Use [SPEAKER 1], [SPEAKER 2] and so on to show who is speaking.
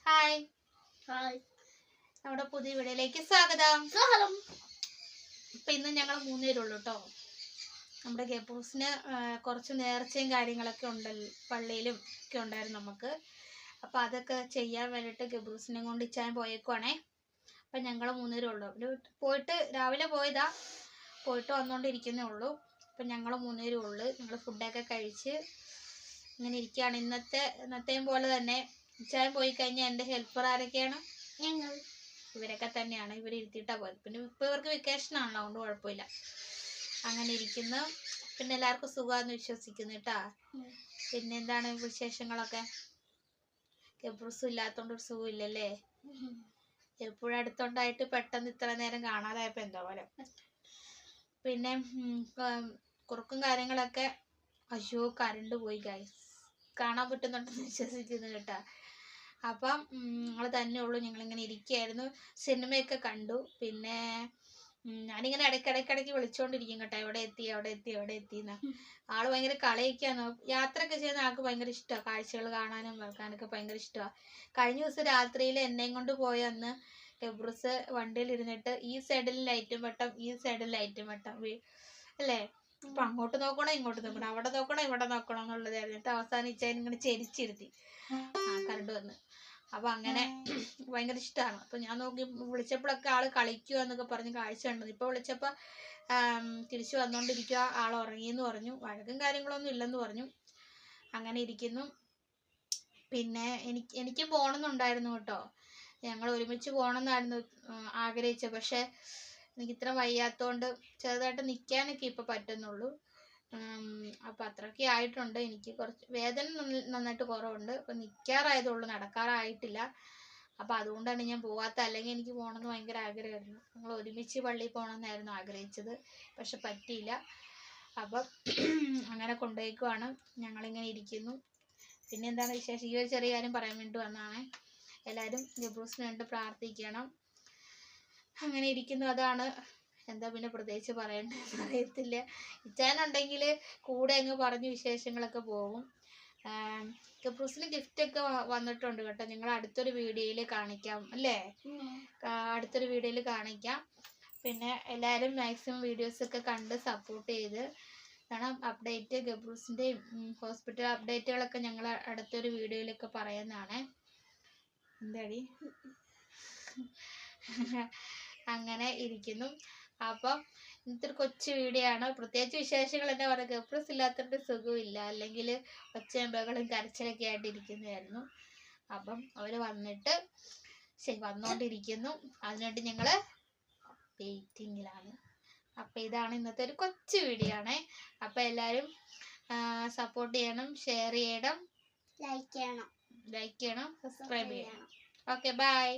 [SPEAKER 1] Hi hi നമ്മുടെ പുതിയ വീഡിയോയിലേക്ക് സ്വാഗതം. ഇപ്പം ഇന്ന് ഞങ്ങൾ 3 പേരുള്ളൂ കേട്ടോ. നമ്മുടെ ഗബ്ബൂസിന് കുറച്ച് നേർച്ചയും കാര്യങ്ങളൊക്കെ ഉണ്ടല്ലോ, പള്ളിയിലും ഒക്കെ ഉണ്ടായിരുന്നു നമുക്ക്. അപ്പോൾ അതൊക്കെ ചെയ്യാൻ വേണ്ടിയിട്ട് ഗബ്ബൂസിനെ കൊണ്ട് ഇച്ചാൻ പോയേക്കുവാണേ. അപ്പം ഞങ്ങൾ 3 പേരുള്ളൂ. പോയിട്ട് രാവിലെ പോയതാ, പോയിട്ട് വന്നുകൊണ്ടിരിക്കുന്നേ ഉള്ളൂ. അപ്പം ഞങ്ങൾ 3 പേരും ഉള്ളു. ഞങ്ങൾ ഫുഡൊക്കെ കഴിച്ച് ഇങ്ങനെ ഇരിക്കുകയാണ്. ഇന്നത്തെയും പോലെ തന്നെ ഇച്ചാൻ പോയി കഴിഞ്ഞാൽ എൻ്റെ ഹെൽപ്പർ ആരൊക്കെയാണ്? ഞങ്ങൾ. ഇവരൊക്കെ തന്നെയാണ്. ഇവരിരുത്തിയിട്ടാണ് പോയത്. പിന്നെ ഇപ്പോൾ ഇവർക്ക് വെക്കേഷൻ ആണല്ലോ, അതുകൊണ്ട് കുഴപ്പമില്ല. അങ്ങനെ ഇരിക്കുന്നു. പിന്നെ എല്ലാവർക്കും സുഖമാണെന്ന് വിശ്വസിക്കുന്നു കേട്ടാ. പിന്നെ എന്താണ് വിശേഷങ്ങളൊക്കെ? ഗബ്ബൂസും ഇല്ലാത്തതുകൊണ്ട് ഒരു സുഖമില്ലല്ലേ? എപ്പോഴും അടുത്തുണ്ടായിട്ട് പെട്ടെന്ന് ഇത്ര നേരം കാണാതായപ്പോൾ എന്താ പോലെ. പിന്നെ കുറുക്കും കാര്യങ്ങളൊക്കെ. അയ്യോ, കറണ്ട് പോയി ഗൈസ്. കാണാൻ പറ്റുന്നുണ്ടെന്ന് വിശ്വസിക്കുന്നു കേട്ടാ. അപ്പം ഞങ്ങൾ തന്നെ ഉള്ളൂ. ഞങ്ങളിങ്ങനെ ഇരിക്കുകയായിരുന്നു, സിനിമയൊക്കെ കണ്ടു. പിന്നെ ഞാനിങ്ങനെ ഇടയ്ക്കിടയ്ക്ക് വിളിച്ചുകൊണ്ടിരിക്കും കേട്ടോ, എവിടെ എത്തിയെന്ന്. ആള് ഭയങ്കര കളിയൊക്കെയാണ്. യാത്രയൊക്കെ ചെയ്യുന്ന ആൾക്ക് ഭയങ്കര ഇഷ്ടമാണ്. കാഴ്ചകൾ കാണാനും വെക്കാനൊക്കെ ഭയങ്കര ഇഷ്ടമാണ്. കഴിഞ്ഞ ദിവസം രാത്രിയിൽ എന്നെയും കൊണ്ട് പോയ അന്ന് ഗബ്ബൂസ് വണ്ടിയിൽ ഇരുന്നിട്ട് ഈ സൈഡിൽ ലൈറ്റും വെട്ടം, ഈ സൈഡിൽ ലൈറ്റും വെട്ടം അല്ലേ. അപ്പം അങ്ങോട്ട് നോക്കണം, ഇങ്ങോട്ട് നോക്കണം, അവിടെ നോക്കണം, ഇവിടെ നോക്കണം എന്നുള്ളതായിരുന്നു. എന്നിട്ട് അവസാനം ഇച്ചാൻ ഇങ്ങനെ ചെരിച്ചിരുത്തി കറണ്ട് വന്ന്. അപ്പം അങ്ങനെ ഭയങ്കര ഇഷ്ടമാണ്. അപ്പം ഞാൻ നോക്കി വിളിച്ചപ്പോഴൊക്കെ ആൾ കളിക്കുക എന്നൊക്കെ പറഞ്ഞ് കാഴ്ച കണ്ടത്. ഇപ്പോൾ വിളിച്ചപ്പോൾ തിരിച്ചു വന്നുകൊണ്ടിരിക്കുക, ആൾ ഉറങ്ങിയെന്ന് പറഞ്ഞു. വഴക്കും കാര്യങ്ങളൊന്നും ഇല്ലെന്ന് പറഞ്ഞു. അങ്ങനെ ഇരിക്കുന്നു. പിന്നെ എനിക്ക് പോകണമെന്നുണ്ടായിരുന്നു കേട്ടോ. ഞങ്ങൾ ഒരുമിച്ച് പോകണമെന്നായിരുന്നു ആഗ്രഹിച്ചത്. പക്ഷേ എനിക്ക് ഇത്ര വയ്യാത്തതുകൊണ്ട് ചെറുതായിട്ട് നിൽക്കാനൊക്കെ ഇപ്പോൾ പറ്റുന്നുള്ളൂ. അപ്പം അത്രയൊക്കെ ആയിട്ടുണ്ട്. എനിക്ക് കുറച്ച് വേദന നന്നായിട്ട് കുറവുണ്ട്. അപ്പം നിൽക്കാറായതുള്ളൂ, നടക്കാറായിട്ടില്ല. അപ്പം അതുകൊണ്ടാണ് ഞാൻ പോകാത്തത്. അല്ലെങ്കിൽ എനിക്ക് പോകണമെന്ന് ഭയങ്കര ആഗ്രഹമായിരുന്നു. ഞങ്ങൾ ഒരുമിച്ച് പള്ളിയിൽ പോകണമെന്നായിരുന്നു ആഗ്രഹിച്ചത്, പക്ഷെ പറ്റിയില്ല. അപ്പം അങ്ങനെ കൊണ്ടുപോയിക്കുവാണ്. ഞങ്ങളിങ്ങനെ ഇരിക്കുന്നു. പിന്നെ എന്താണ് വിശേഷം? ഈ ഒരു ചെറിയ കാര്യം പറയാൻ വേണ്ടി വന്നതാണ്. എല്ലാവരും ഗബ്ബൂസിന് വേണ്ടി പ്രാർത്ഥിക്കണം. അങ്ങനെ ഇരിക്കുന്നു. അതാണ്. എന്താ പിന്നെ പ്രത്യേകിച്ച് പറയണ്ടെന്ന് അറിയത്തില്ല. ഇച്ചാനുണ്ടെങ്കിൽ കൂടെ അങ്ങ് പറഞ്ഞ് വിശേഷങ്ങളൊക്കെ പോകും. ഗബ്ബൂസിന് ഗിഫ്റ്റൊക്കെ വന്നിട്ടുണ്ട് കേട്ടോ. നിങ്ങൾ അടുത്തൊരു വീഡിയോയിൽ കാണിക്കാം അല്ലേ? അടുത്തൊരു വീഡിയോയിൽ കാണിക്കാം. പിന്നെ എല്ലാവരും മാക്സിമം വീഡിയോസൊക്കെ കണ്ട് സപ്പോർട്ട് ചെയ്ത് കാരണം അപ്ഡേറ്റ് ഗബ്ബൂസിൻ്റെയും ഹോസ്പിറ്റൽ അപ്ഡേറ്റുകളൊക്കെ ഞങ്ങൾ അടുത്തൊരു വീഡിയോയിലൊക്കെ പറയുന്നതാണ്. എന്താടി അങ്ങനെ ഇരിക്കുന്നു. അപ്പം ഇന്നത്തെ ഒരു കൊച്ചു വീഡിയോ ആണ്. പ്രത്യേകിച്ച് വിശേഷങ്ങൾ എന്താ പറയുക, ഗബ്ബൂസ് ഇല്ലാത്തതിൻ്റെ സുഖമില്ല, അല്ലെങ്കിൽ ഒച്ചയും ബഹളും കരച്ചിലൊക്കെ ആയിട്ട് ഇരിക്കുന്നതായിരുന്നു. അപ്പം അവർ വന്നുകൊണ്ടിരിക്കുന്നു. അതിനുവേണ്ടി ഞങ്ങൾ വെയിറ്റിങ്ങിലാണ്. അപ്പം ഇതാണ് ഇന്നത്തെ ഒരു കൊച്ചു വീഡിയോ ആണേ. അപ്പം എല്ലാവരും സപ്പോർട്ട് ചെയ്യണം, ഷെയർ ചെയ്യണം, ലൈക്ക് ചെയ്യണം, സബ്സ്ക്രൈബ് ചെയ്യണം. Okay, by.